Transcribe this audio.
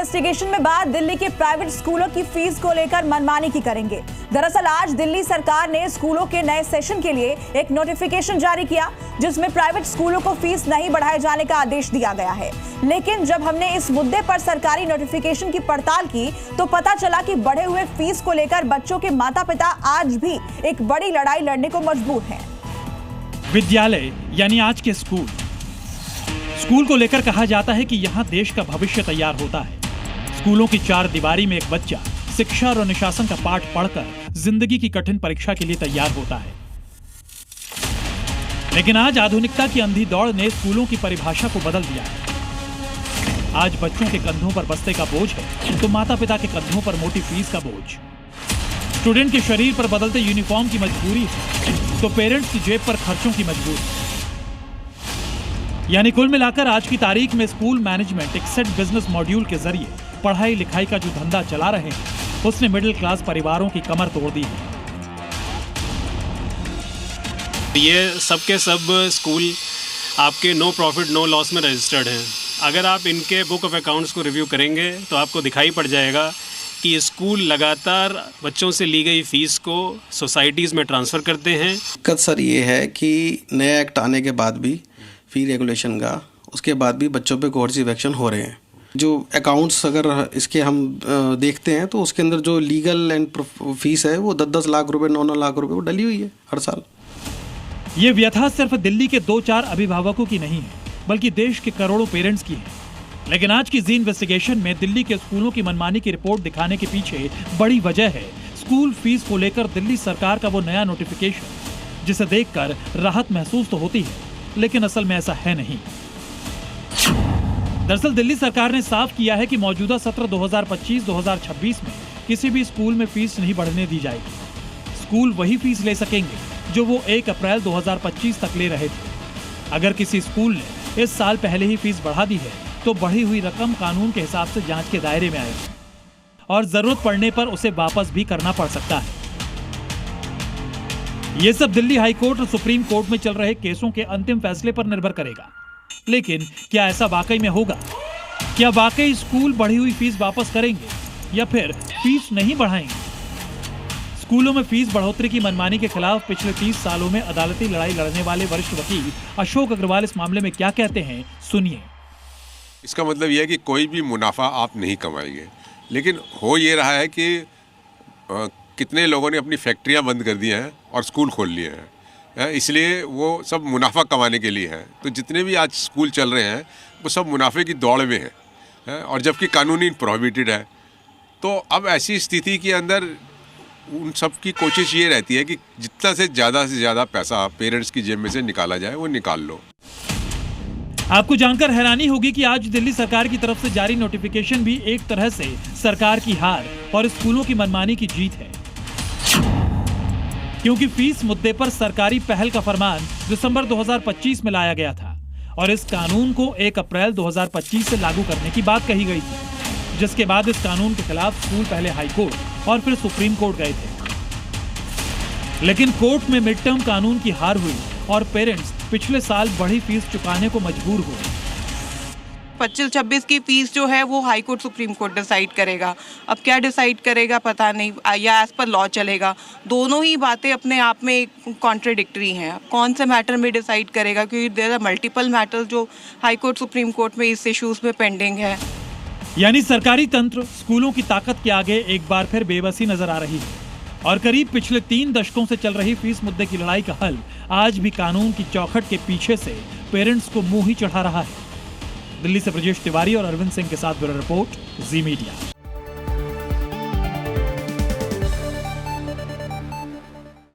Investigation में बात दिल्ली के प्राइवेट स्कूलों की फीस को लेकर मनमानी की करेंगे। दरअसल आज दिल्ली सरकार ने स्कूलों के नए सेशन के लिए एक नोटिफिकेशन जारी किया, जिसमें प्राइवेट स्कूलों को फीस नहीं बढ़ाए जाने का आदेश दिया गया है। लेकिन जब हमने इस मुद्दे पर सरकारी नोटिफिकेशन की पड़ताल की तो पता चला कि बढ़े हुए फीस को लेकर बच्चों के माता पिता आज भी एक बड़ी लड़ाई लड़ने को मजबूर हैं। विद्यालय यानी आज के स्कूल को लेकर कहा जाता है कि यहाँ देश का भविष्य तैयार होता है। स्कूलों की चार दीवारी में एक बच्चा शिक्षा और अनुशासन का पाठ पढ़कर जिंदगी की कठिन परीक्षा के लिए तैयार होता है। लेकिन आज आधुनिकता की अंधी दौड़ ने स्कूलों की परिभाषा को बदल दिया है। आज बच्चों के कंधों पर बस्ते का बोझ है तो माता पिता के कंधों पर मोटी फीस का बोझ। स्टूडेंट के शरीर पर बदलते यूनिफॉर्म की मजबूरी है तो पेरेंट्स की जेब पर खर्चों की मजबूरी। यानी कुल मिलाकर आज की तारीख में स्कूल मैनेजमेंट एक सेट बिजनेस मॉड्यूल के जरिए पढ़ाई लिखाई का जो धंधा चला रहे हैं उसने मिडिल क्लास परिवारों की कमर तोड़ दी है। ये सब के सब स्कूल आपके नो प्रॉफिट नो लॉस में रजिस्टर्ड हैं। अगर आप इनके बुक ऑफ अकाउंट्स को रिव्यू करेंगे तो आपको दिखाई पड़ जाएगा कि स्कूल लगातार बच्चों से ली गई फीस को सोसाइटीज़ में ट्रांसफ़र करते हैं। दिक्कत सर ये है कि नया एक्ट आने के बाद भी फी रेगुलेशन का, उसके बाद भी बच्चों पे कोर्सिव एक्शन हो रहे हैं। जो अकाउंट्स अगर इसके हम देखते हैं तो उसके अंदर जो लीगल एंड फीस है वो 10-10 लाख रुपए 9-9 लाख रुपए वो डली हुई है हर साल। ये व्यथा सिर्फ दिल्ली के 2-4 अभिभावकों की नहीं है बल्कि देश के करोड़ों पेरेंट्स की है। लेकिन आज की जी इन्वेस्टिगेशन में दिल्ली के स्कूलों की मनमानी की रिपोर्ट दिखाने के पीछे बड़ी वजह है स्कूल फीस को लेकर दिल्ली सरकार का वो नया नोटिफिकेशन, जिसे देखकर राहत महसूस तो होती है लेकिन असल में ऐसा है नहीं। दरअसल दिल्ली सरकार ने साफ किया है कि मौजूदा सत्र 2025-2026 में किसी भी स्कूल में फीस नहीं बढ़ने दी जाएगी। स्कूल वही फीस ले सकेंगे जो वो 1 अप्रैल 2025 तक ले रहे थे। अगर किसी स्कूल ने इस साल पहले ही फीस बढ़ा दी है तो बढ़ी हुई रकम कानून के हिसाब से जांच के दायरे में आएगी और जरूरत पड़ने पर उसे वापस भी करना पड़ सकता है। ये सब दिल्ली हाई कोर्ट और सुप्रीम कोर्ट में चल रहे केसों के अंतिम फैसले पर निर्भर करेगा। लेकिन क्या ऐसा वाकई में होगा? क्या वाकई स्कूल बढ़ी हुई फीस वापस करेंगे या फिर फीस नहीं बढ़ाएंगे? स्कूलों में फीस बढ़ोतरी की मनमानी के खिलाफ पिछले 30 सालों में अदालती लड़ाई लड़ने वाले वरिष्ठ वकील अशोक अग्रवाल इस मामले में क्या कहते हैं, सुनिए। इसका मतलब यह है कि कोई भी मुनाफा आप नहीं कमाएंगे, लेकिन हो ये रहा है कि कितने लोगों ने अपनी फैक्ट्रियां बंद कर दी हैं और स्कूल खोल लिए हैं, इसलिए वो सब मुनाफा कमाने के लिए हैं। तो जितने भी आज स्कूल चल रहे हैं वो सब मुनाफे की दौड़ में हैं और जबकि कानूनी प्रोहिबिटेड है। तो अब ऐसी स्थिति के अंदर उन सब की कोशिश ये रहती है कि जितना से ज़्यादा पैसा पेरेंट्स की जेब में से निकाला जाए वो निकाल लो। आपको जानकर हैरानी होगी कि आज दिल्ली सरकार की तरफ से जारी नोटिफिकेशन भी एक तरह से सरकार की हार और स्कूलों की मनमानी की जीत है, क्योंकि फीस मुद्दे पर सरकारी पहल का फरमान दिसंबर 2025 में लाया गया था और इस कानून को 1 अप्रैल 2025 से लागू करने की बात कही गई थी, जिसके बाद इस कानून के खिलाफ स्कूल पहले हाई कोर्ट और फिर सुप्रीम कोर्ट गए थे। लेकिन कोर्ट में मिड टर्म कानून की हार हुई और पेरेंट्स पिछले साल बढ़ी फीस चुकाने को मजबूर हुए। 25-26 की फीस जो है वो high court supreme court decide करेगा। अब क्या डिसाइड करेगा पता नहीं, या एज पर लॉ चलेगा। दोनों ही बातें अपने आप में कॉन्ट्राडिक्टरी हैं। कौन से मैटर में डिसाइड करेगा, क्योंकि देयर आर मल्टीपल मैटर्स जो हाई कोर्ट सुप्रीम कोर्ट में इस इश्यूज में पेंडिंग है। यानी सरकारी तंत्र स्कूलों की ताकत के आगे एक बार फिर बेबसी नजर आ रही है और करीब पिछले 3 दशकों से चल रही फीस मुद्दे की लड़ाई का हल आज भी कानून की चौखट के पीछे से पेरेंट्स को मुंह ही चढ़ा रहा है। दिल्ली से ब्रजेश तिवारी और अरविंद सिंह के साथ ब्यूरो रिपोर्ट, जी मीडिया।